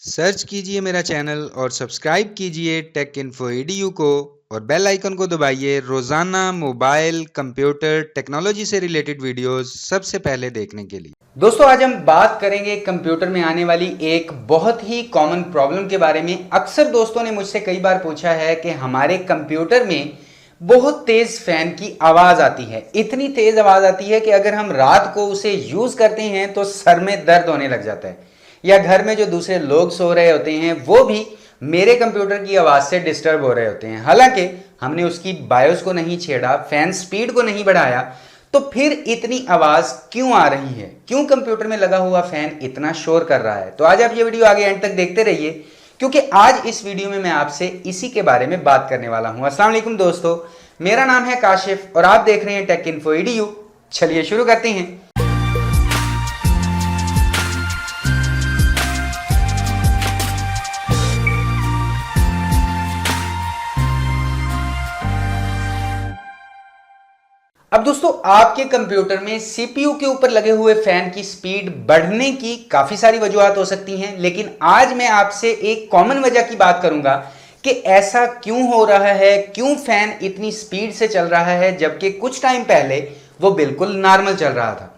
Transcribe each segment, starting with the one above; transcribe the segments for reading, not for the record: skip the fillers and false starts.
Search कीजिए मेरा channel और सब्सक्राइब कीजिए टेक इन्फो एडीयू को और बेल आइकन को दबाइए रोजाना मोबाइल कंप्यूटर टेक्नोलॉजी से रिलेटेड वीडियोस सबसे पहले देखने के लिए। दोस्तों आज हम बात करेंगे कंप्यूटर में आने वाली एक बहुत ही कॉमन प्रॉब्लम के बारे में। अक्सर दोस्तों ने मुझसे कई बार पूछा है कि हमारे कंप्यूटर में बहुत तेज फैन की आवाज आती है, इतनी तेज आवाज आती है कि अगर हम रात को उसे यूज करते हैं तो सर में दर्द होने लग जाता है, या घर में जो दूसरे लोग सो रहे होते हैं वो भी मेरे कंप्यूटर की आवाज से डिस्टर्ब हो रहे होते हैं। हालांकि हमने उसकी बायोस को नहीं छेड़ा, फैन स्पीड को नहीं बढ़ाया, तो फिर इतनी आवाज क्यों आ रही है? क्यों कंप्यूटर में लगा हुआ फैन इतना शोर कर रहा है? तो आज आप ये वीडियो आगे एंड तक देखते रहिए, क्योंकि आज इस वीडियो में मैं आपसे इसी के बारे में बात करने वाला हूं। अस्सलाम वालेकुम दोस्तों, मेरा नाम है काशिफ और आप देख रहे हैं टेक इन्फो एडीयू। चलिए शुरू करते हैं। अब दोस्तों आपके कंप्यूटर में सीपीयू के ऊपर लगे हुए फैन की स्पीड बढ़ने की काफी सारी वजूहत हो सकती हैं, लेकिन आज मैं आपसे एक कॉमन वजह की बात करूंगा कि ऐसा क्यों हो रहा है, क्यों फैन इतनी स्पीड से चल रहा है जबकि कुछ टाइम पहले वो बिल्कुल नॉर्मल चल रहा था।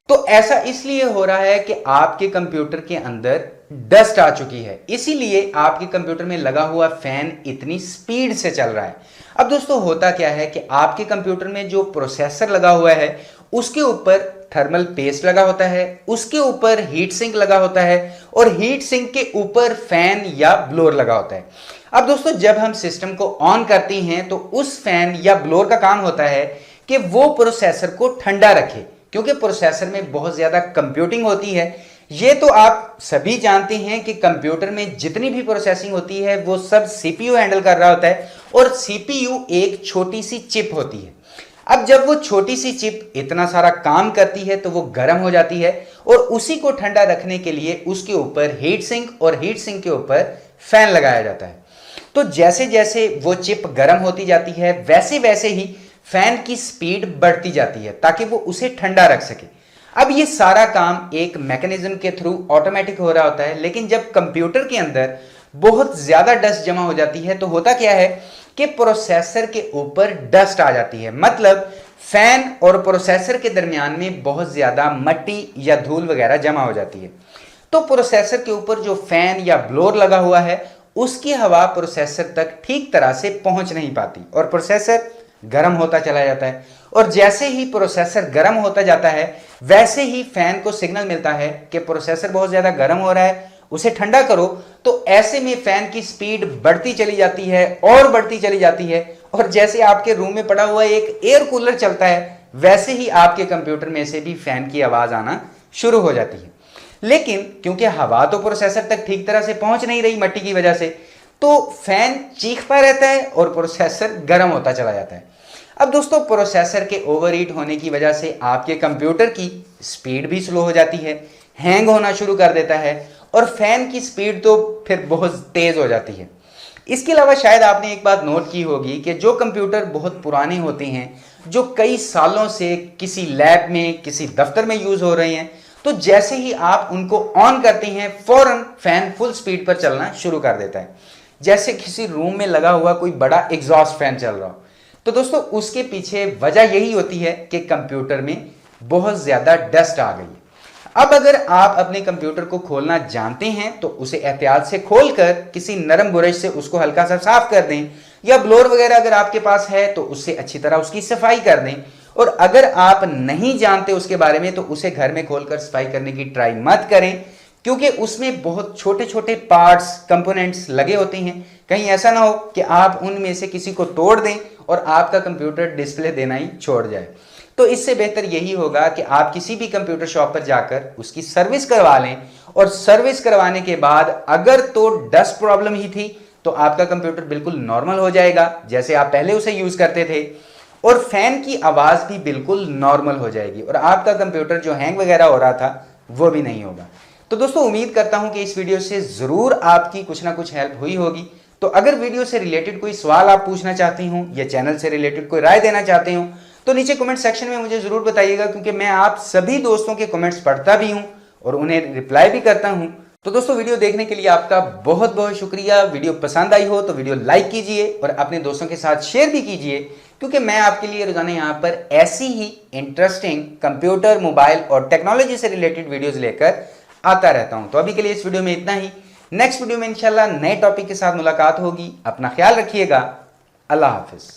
तो ऐसा इसलिए हो रहा है कि आपके कंप्यूटर के अंदर डस्ट आ चुकी है, इसीलिए आपके कंप्यूटर में लगा हुआ फैन इतनी स्पीड से चल रहा है। अब दोस्तों होता क्या है कि आपके कंप्यूटर में जो प्रोसेसर लगा हुआ है उसके ऊपर थर्मल पेस्ट लगा होता है, उसके ऊपर हीट सिंक लगा होता है और हीट सिंक के ऊपर फैन या ब्लोअर लगा होता है। अब दोस्तों जब हम सिस्टम को ऑन करते हैं तो उस फैन या ब्लोअर का काम होता है कि वो प्रोसेसर को ठंडा रखे, क्योंकि प्रोसेसर में बहुत ज्यादा कंप्यूटिंग होती है। ये तो आप सभी जानते हैं कि कंप्यूटर में जितनी भी प्रोसेसिंग होती है वो सब सीपीयू हैंडल कर रहा होता है और सीपीयू एक छोटी सी चिप होती है। अब जब वो छोटी सी चिप इतना सारा काम करती है तो वो गर्म हो जाती है और उसी को ठंडा रखने के लिए उसके ऊपर हीट सिंक और हीट सिंक के ऊपर फैन लगाया जाता है। तो जैसे जैसे वो चिप गर्म होती जाती है वैसे वैसे ही फैन की स्पीड बढ़ती जाती है ताकि वो उसे ठंडा रख सके। अब ये सारा काम एक मैकेनिज्म के थ्रू ऑटोमेटिक हो रहा होता है, लेकिन जब कंप्यूटर के अंदर बहुत ज्यादा डस्ट जमा हो जाती है तो होता क्या है कि प्रोसेसर के ऊपर डस्ट आ जाती है। मतलब फैन और प्रोसेसर के दरमियान में बहुत ज्यादा मट्टी या धूल वगैरह जमा हो जाती है। तो प्रोसेसर के ऊपर जो फैन या ब्लोअर लगा हुआ है उसकी हवा प्रोसेसर तक ठीक तरह से पहुंच नहीं पाती और प्रोसेसर गर्म होता चला जाता है। और जैसे ही प्रोसेसर गर्म होता जाता है वैसे ही फैन को सिग्नल मिलता है कि प्रोसेसर बहुत ज्यादा गर्म हो रहा है, उसे ठंडा करो। तो ऐसे में फैन की स्पीड बढ़ती चली जाती है और बढ़ती चली जाती है, और जैसे आपके रूम में पड़ा हुआ एक एयर कूलर चलता है वैसे ही आपके कंप्यूटर में से भी फैन की आवाज आना शुरू हो जाती है। लेकिन क्योंकि हवा तो प्रोसेसर तक ठीक तरह से पहुंच नहीं रही मट्टी की वजह से, तो फैन चीखता रहता है और प्रोसेसर गर्म होता चला जाता है। अब दोस्तों प्रोसेसर के ओवरहीट होने की वजह से आपके कंप्यूटर की स्पीड भी स्लो हो जाती है, हैंग होना शुरू कर देता है और फैन की स्पीड तो फिर बहुत तेज हो जाती है। इसके अलावा शायद आपने एक बात नोट की होगी कि जो कंप्यूटर बहुत पुराने होते हैं, जो कई सालों से किसी लैब में किसी दफ्तर में यूज हो रहे हैं, तो जैसे ही आप उनको ऑन करते हैं फौरन फैन फुल स्पीड पर चलना शुरू कर देता है, जैसे किसी रूम में लगा हुआ कोई बड़ा एग्जॉस्ट फैन चल रहा हो। तो दोस्तों उसके पीछे वजह यही होती है कि कंप्यूटर में बहुत ज्यादा डस्ट आ गई है। अब अगर आप अपने कंप्यूटर को खोलना जानते हैं तो उसे एहतियात से खोलकर किसी नरम ब्रश से उसको हल्का सा साफ कर दें, या ब्लोअर वगैरह अगर आपके पास है तो उससे अच्छी तरह उसकी सफाई कर दें। और अगर आप नहीं जानते उसके बारे में तो उसे घर में खोलकर सफाई करने की ट्राई मत करें, क्योंकि उसमें बहुत छोटे छोटे पार्ट्स कंपोनेंट्स लगे होते हैं। कहीं ऐसा ना हो कि आप उनमें से किसी को तोड़ दें और आपका कंप्यूटर डिस्प्ले देना ही छोड़ जाए। तो इससे बेहतर यही होगा कि आप किसी भी कंप्यूटर शॉप पर जाकर उसकी सर्विस करवा लें, और सर्विस करवाने के बाद अगर तो डस्ट प्रॉब्लम ही थी तो आपका कंप्यूटर बिल्कुल नॉर्मल हो जाएगा जैसे आप पहले उसे यूज करते थे, और फैन की आवाज भी बिल्कुल नॉर्मल हो जाएगी और आपका कंप्यूटर जो हैंग वगैरह हो रहा था वो भी नहीं होगा। तो दोस्तों उम्मीद करता हूं कि इस वीडियो से जरूर आपकी कुछ ना कुछ हेल्प हुई होगी। तो अगर वीडियो से रिलेटेड कोई सवाल आप पूछना चाहते हो या चैनल से रिलेटेड कोई राय देना चाहते हो तो नीचे कमेंट सेक्शन में मुझे जरूर बताइएगा, क्योंकि मैं आप सभी दोस्तों के कमेंट्स पढ़ता भी हूं और उन्हें रिप्लाई भी करता हूं। तो दोस्तों वीडियो देखने के लिए आपका बहुत बहुत शुक्रिया। वीडियो पसंद आई हो तो वीडियो लाइक कीजिए और अपने दोस्तों के साथ शेयर भी कीजिए, क्योंकि मैं आपके लिए रोजाना यहाँ पर ऐसी ही इंटरेस्टिंग कंप्यूटर, मोबाइल और टेक्नोलॉजी से रिलेटेड वीडियोस लेकर आता रहता हूँ। तो अभी के लिए इस वीडियो में इतना ही। नेक्स्ट वीडियो में इंशाल्लाह नए टॉपिक के साथ मुलाकात होगी। अपना ख्याल रखिएगा। अल्लाह हाफिज।